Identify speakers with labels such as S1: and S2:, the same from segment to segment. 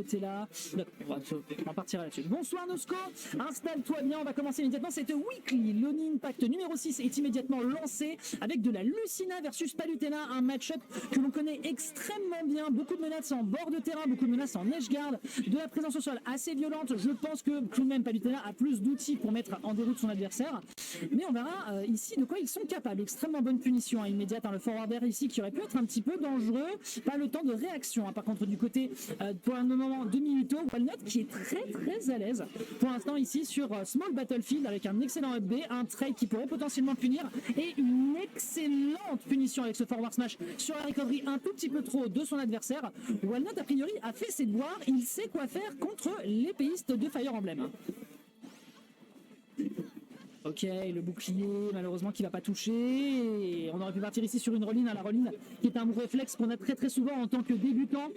S1: t'es là. On va partir là-dessus. Bonsoir Nosco, installe-toi bien, on va commencer immédiatement cette weekly. L'Oni Impact numéro 6 est immédiatement lancé avec de la Lucina versus Palutena, un match-up que l'on connaît extrêmement bien. Beaucoup de menaces en bord de terrain, beaucoup de menaces en edgeguard, de la présence au sol assez violente. Je pense que tout de même Palutena a plus d'outils pour mettre en déroute son adversaire. Mais on verra ici de quoi ils sont capables. Extrêmement bonne punition immédiate. Le forwarder ici qui aurait pu être un petit peu dangereux. Pas le temps de réaction. Par contre du côté pour un moment de Minuto, Walnut qui est très à l'aise pour l'instant ici sur Small Battlefield avec un excellent up B, un trade qui pourrait potentiellement punir et une excellente punition avec ce forward smash sur la recovery un tout petit peu trop de son adversaire. Walnut a priori a fait ses devoirs, il sait quoi faire contre l'épéiste de Fire Emblem. Ok, le bouclier, malheureusement, qui va pas toucher. Et on aurait pu partir ici sur une roll-in, la roll-in qui est un réflexe qu'on a très souvent en tant que débutant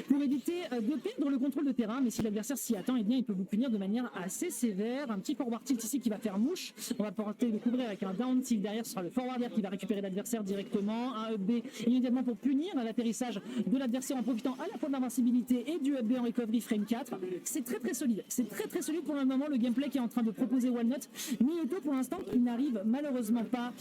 S1: pour éviter de perdre le contrôle de terrain. Mais si l'adversaire s'y attend, eh bien, il peut vous punir de manière assez sévère. Un petit forward tilt ici qui va faire mouche. On va porter le couvrir avec un down tilt derrière. Ce sera le forwarder qui va récupérer l'adversaire directement. Un up B immédiatement pour punir l'atterrissage de l'adversaire en profitant à la fois de l'invincibilité et du up B en recovery frame 4. C'est très solide. C'est très solide pour le moment le gameplay qui est en train de proposer Walnut. Minuto pour l'instant qui n'arrive malheureusement pas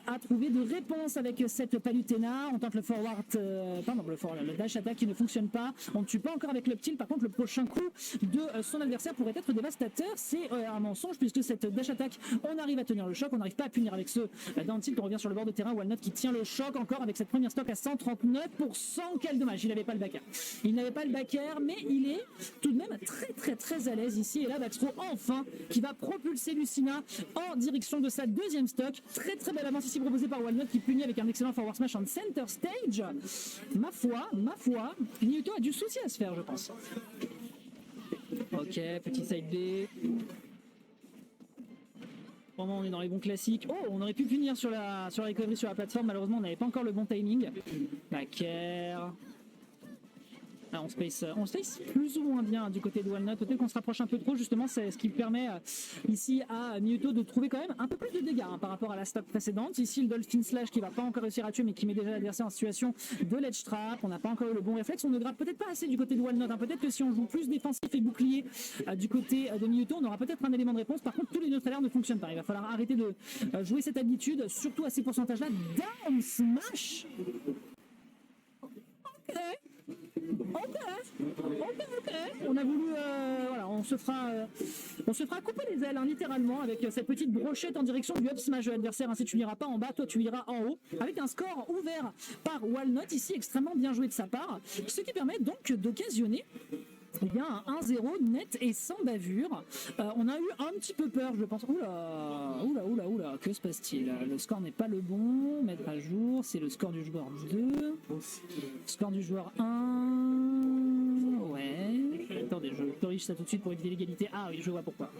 S1: à trouver de réponse avec cette Palutena. On tente le forward, le dash attack qui ne fonctionne pas. On ne tue pas encore avec le tilt. Par contre, le prochain coup de son adversaire pourrait être dévastateur. C'est un mensonge puisque cette dash attack, on arrive à tenir le choc. On n'arrive pas à punir avec ce down tilt. On revient sur le bord de terrain. Walnut qui tient le choc encore avec cette première stock à 139%. Quel dommage. Il n'avait pas le back air. Il n'avait pas le back air, mais il est tout de même très à l'aise ici. Et là, Baxtro enfin qui va propulser Lucina en direction de sa deuxième stock. Très belle avance ici proposée par Walnut qui punit avec un excellent forward smash en center stage. Ma foi, Minuto a du souci à se faire, je pense. Ok, petit side B. Pour le moment, on est dans les bons classiques. Oh, on aurait pu punir sur la recovery sur la plateforme. Malheureusement, on n'avait pas encore le bon timing. Back air. Ah, on space plus ou moins bien du côté de Walnut. Peut-être qu'on se rapproche un peu trop, justement, c'est ce qui permet ici à Minuto de trouver quand même un peu plus de dégâts par rapport à la stock précédente. Ici, le Dolphin Slash qui va pas encore réussir à tuer, mais qui met déjà l'adversaire en situation de ledge trap. On n'a pas encore eu le bon réflexe. On ne grappe peut-être pas assez du côté de Walnut. Peut-être que si on joue plus défensif et bouclier du côté de Minuto, on aura peut-être un élément de réponse. Par contre, tous les neutralaires ne fonctionnent pas. Il va falloir arrêter de jouer cette habitude, surtout à ces pourcentages-là. Down smash. Ok. On a voulu, on se fera couper les ailes, littéralement, avec cette petite brochette en direction du up smash de l'adversaire. Ainsi, tu n'iras pas en bas, toi, tu iras en haut, avec un score ouvert par Walnut ici, extrêmement bien joué de sa part, ce qui permet donc d'occasionner un 1-0 net et sans bavure. On a eu un petit peu peur, je pense. Oula, que se passe-t-il? Le score n'est pas le bon. Mettre à jour, c'est le score du joueur 2. Score du joueur 1. Ouais. Attendez, je corrige ça tout de suite pour éviter l'égalité. Ah oui, je vois pourquoi.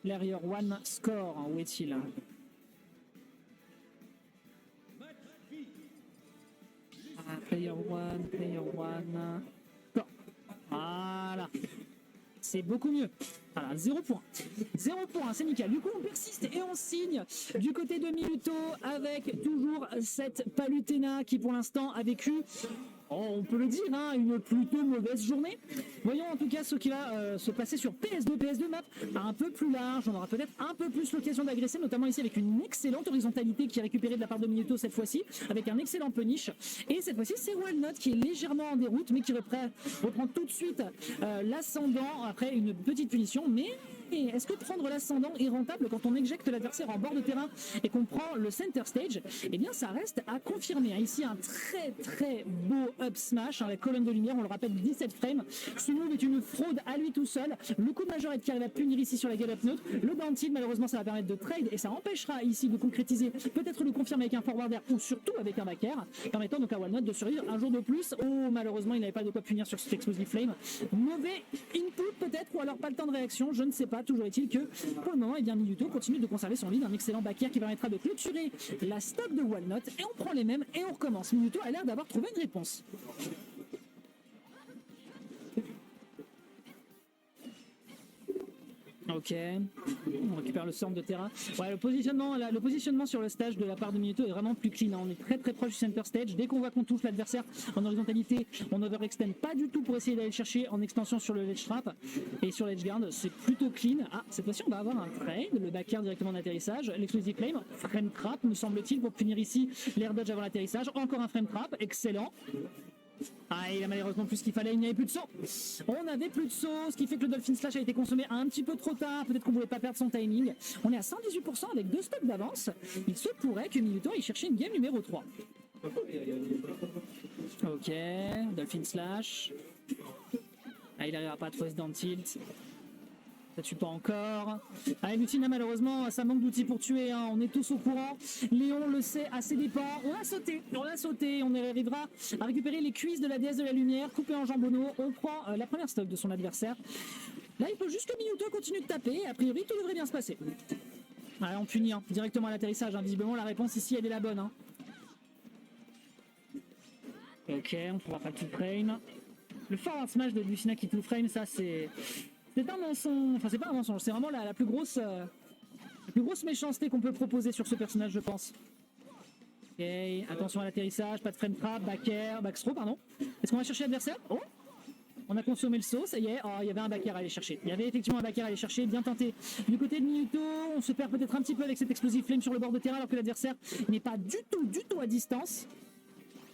S1: Player 1 score, où est-il? Player one. Voilà. C'est beaucoup mieux. Voilà, 0 point. 0 point, c'est nickel. Du coup, on persiste et on signe du côté de Minuto avec toujours cette Palutena qui, pour l'instant, a vécu, on peut le dire, une plutôt mauvaise journée. Voyons en tout cas ce qui va se passer sur PS2. PS2 map un peu plus large. On aura peut-être un peu plus l'occasion d'agresser, notamment ici avec une excellente horizontalité qui est récupérée de la part de Minuto cette fois-ci, avec un excellent punish. Et cette fois-ci, c'est Walnut qui est légèrement en déroute, mais qui reprend tout de suite l'ascendant après une petite punition. Mais est-ce que prendre l'ascendant est rentable quand on éjecte l'adversaire en bord de terrain et qu'on prend le center stage? Eh bien, ça reste à confirmer. Ici, un très beau up smash, la colonne de lumière, on le rappelle, 17 frames. Ce move est une fraude à lui tout seul. Le coup de majorette qui arrive à punir ici sur la gueule up neutre. Le down tilt, malheureusement, ça va permettre de trade et ça empêchera ici de concrétiser, peut-être le confirmer avec un forwarder ou surtout avec un back air, permettant donc à Walnut de survivre un jour de plus. Oh, malheureusement, il n'avait pas de quoi punir sur cet explosive flame. Mauvais input peut-être, ou alors pas le temps de réaction, je ne sais pas. Toujours est-il que pour le moment, Minuto continue de conserver son lead, un excellent back air qui permettra de clôturer la stock de Walnut et on prend les mêmes et on recommence. Minuto a l'air d'avoir trouvé une réponse. Ok, Ok, on récupère le centre de terrain. Ouais, le positionnement sur le stage de la part de Minuto est vraiment plus clean, hein. On est très très proche du center stage. Dès qu'on voit qu'on touche l'adversaire en horizontalité, on overextend pas du tout pour essayer d'aller le chercher en extension sur le ledge trap. Et sur l'edge guard, c'est plutôt clean. Ah, cette fois-ci on va avoir un trade, le back air directement d'atterrissage, l'explosive flame, frame trap me semble-t-il pour punir ici l'air dodge avant l'atterrissage. Encore un frame trap, excellent. Ah, il a malheureusement plus qu'il fallait, il n'y avait plus de saut. On n'avait plus de saut, ce qui fait que le Dolphin Slash a été consommé un petit peu trop tard. Peut-être qu'on ne voulait pas perdre son timing. On est à 118% avec 2 stocks d'avance. Il se pourrait que Minuto aille chercher une game numéro 3. Ok, Dolphin Slash. Ah, il n'arrivera pas à trouver ce down tilt. Ça tue pas encore. Ah, Lucina, malheureusement, ça manque d'outils pour tuer, hein. On est tous au courant. Léon le sait à ses dépens. On a sauté. On arrivera à récupérer les cuisses de la déesse de la lumière, coupées en jambonneau. On prend la première stock de son adversaire. Là, il faut juste que Minuto continue de taper. A priori, tout devrait bien se passer. Allez, on punit, hein, directement à l'atterrissage, hein. Visiblement, la réponse ici, elle est la bonne, hein. Ok, on pourra pas tout frame. Le forward smash de Lucina qui tout frame, ça c'est un mensonge. Enfin, c'est pas un mensonge, c'est vraiment la plus grosse méchanceté qu'on peut proposer sur ce personnage, je pense. Ok, attention à l'atterrissage, pas de frame trap, back air, backthrow, pardon. Est-ce qu'on va chercher l'adversaire? Oh, on a consommé le saut, ça y est. Oh, il y avait un back air à aller chercher. Il y avait effectivement un back air à aller chercher, bien tenté. Du côté de Minuto, on se perd peut-être un petit peu avec cette explosive flame sur le bord de terrain alors que l'adversaire n'est pas du tout à distance.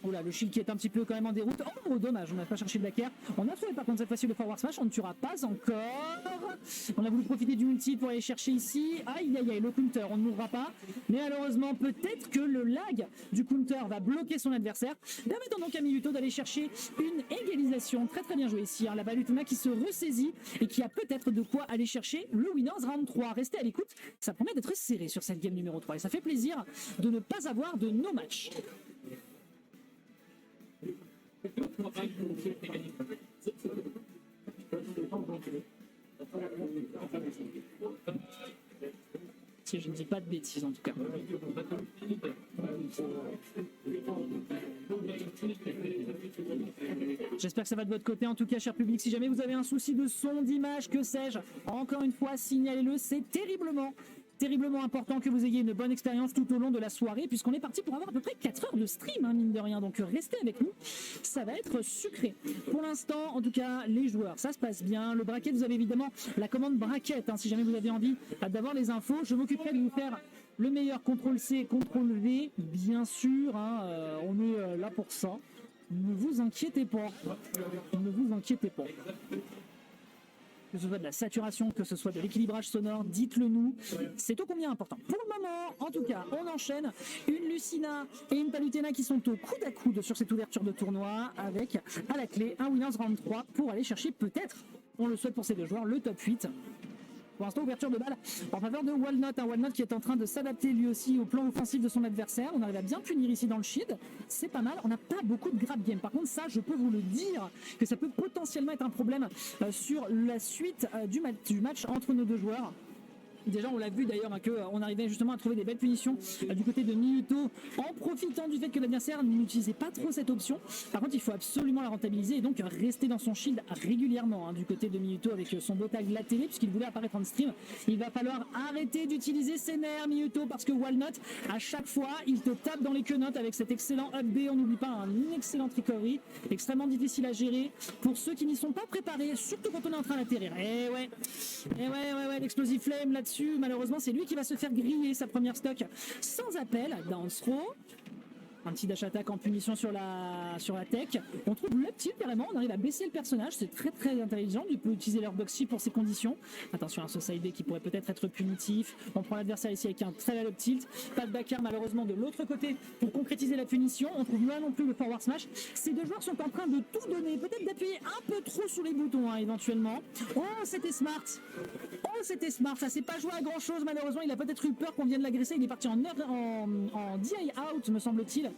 S1: Oh là, le shield qui est un petit peu quand même en déroute. Oh, dommage, on n'a pas cherché le back air. On a trouvé par contre cette fois-ci le forward smash, on ne tuera pas encore. On a voulu profiter du ulti pour aller chercher ici. Aïe aïe aïe, le counter, on ne mourra pas. Mais malheureusement, peut-être que le lag du counter va bloquer son adversaire, permettant donc à Minuto d'aller chercher une égalisation. Très très bien joué ici, hein. La Balutuna qui se ressaisit et qui a peut-être de quoi aller chercher le Winners Round 3. Restez à l'écoute, ça promet d'être serré sur cette game numéro 3 et ça fait plaisir de ne pas avoir de no match. Si je ne dis pas de bêtises en tout cas. J'espère que ça va de votre côté en tout cas, cher public. Si jamais vous avez un souci de son, d'image, que sais-je, encore une fois signalez-le, c'est terriblement important que vous ayez une bonne expérience tout au long de la soirée, puisqu'on est parti pour avoir à peu près 4 heures de stream, hein, mine de rien, donc restez avec nous, ça va être sucré. Pour l'instant, en tout cas, les joueurs, ça se passe bien. Le bracket, vous avez évidemment la commande bracket, hein, si jamais vous avez envie d'avoir les infos. Je m'occuperai de vous faire le meilleur CTRL-C, CTRL-V, bien sûr, hein, on est là pour ça. Ne vous inquiétez pas. Ne vous inquiétez pas. Que ce soit de la saturation, que ce soit de l'équilibrage sonore, dites-le nous, c'est ô combien important. Pour le moment, en tout cas, on enchaîne une Lucina et une Palutena qui sont au coude à coude sur cette ouverture de tournoi, avec à la clé un Winners Round 3 pour aller chercher peut-être, on le souhaite pour ces deux joueurs, le top 8. Pour l'instant, ouverture de balle en faveur de Walnut. Un Walnut qui est en train de s'adapter lui aussi au plan offensif de son adversaire. On arrive à bien punir ici dans le shield. C'est pas mal. On n'a pas beaucoup de grab game. Par contre, ça, je peux vous le dire que ça peut potentiellement être un problème sur la suite du match entre nos deux joueurs. Déjà, on l'a vu d'ailleurs hein, qu'on arrivait justement à trouver des belles punitions du côté de Minuto en profitant du fait que l'adversaire n'utilisait pas trop cette option. Par contre, il faut absolument la rentabiliser et donc rester dans son shield régulièrement hein, du côté de Minuto avec son beau tag la télé puisqu'il voulait apparaître en stream. Il va falloir arrêter d'utiliser ses nerfs Minuto parce que Walnut, à chaque fois, il te tape dans les quenottes avec cet excellent up B. On n'oublie pas un excellent recovery, extrêmement difficile à gérer pour ceux qui n'y sont pas préparés, surtout quand on est en train d'atterrir. Et ouais, l'explosive flame là-dessus. Malheureusement, c'est lui qui va se faire griller sa première stock sans appel. Down throw. Un petit dash attack en punition sur la tech. On trouve le tilt carrément, on arrive à baisser le personnage, c'est très très intelligent. Il peut utiliser leur boxy pour ces conditions. Attention à ce side B qui pourrait peut-être être punitif. On prend l'adversaire ici avec un très bel up tilt. Pas de backer malheureusement de l'autre côté pour concrétiser la punition. On trouve là non plus le forward smash. Ces deux joueurs sont en train de tout donner, peut-être d'appuyer un peu trop sur les boutons hein, éventuellement. Oh c'était smart. Ça s'est pas joué à grand chose malheureusement. Il a peut-être eu peur qu'on vienne l'agresser. Il est parti en DI out me semble-t-il.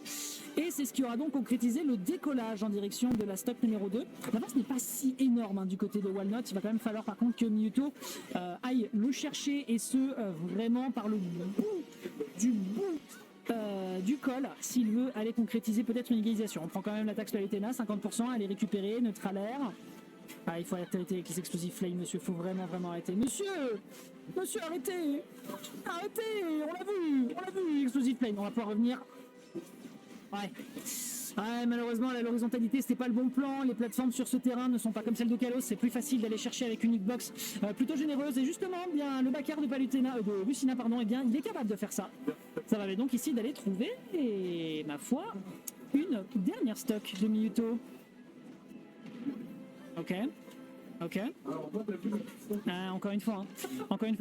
S1: Et c'est ce qui aura donc concrétisé le décollage en direction de la stock numéro 2. L'avance n'est pas si énorme hein, du côté de Walnut. Il va quand même falloir par contre que Minuto aille le chercher et ce vraiment par le bout du col s'il veut aller concrétiser peut-être une égalisation. On prend quand même l'attaque sur l'Etena, 50%, elle est récupérée, neutral air. Ah, il faut arrêter avec les explosifs flame, monsieur. Faut vraiment arrêter. Monsieur, arrêtez. On l'a vu, explosif flame. On va pouvoir revenir. Ouais. Ouais, malheureusement, l'horizontalité, c'était pas le bon plan. Les plateformes sur ce terrain ne sont pas comme celles de Kalos. C'est plus facile d'aller chercher avec une hitbox plutôt généreuse. Et justement, bien, le backer de Lucina, pardon, eh bien, il est capable de faire ça. Ça va donc ici d'aller trouver, et ma foi, une dernière stock de Miyuto. Ok. Ah, encore une fois,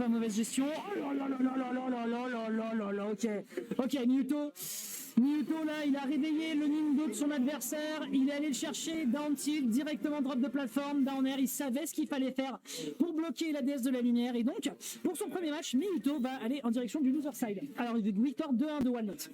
S1: mauvaise gestion. Oh là, ok, Miyuto là, il a réveillé le Nindo de son adversaire, il est allé le chercher down tilt, directement drop de plateforme, down air, il savait ce qu'il fallait faire pour bloquer la déesse de la lumière, et donc, pour son premier match, Miyuto va aller en direction du loser side. Alors, victoire 2-1 de Walnut.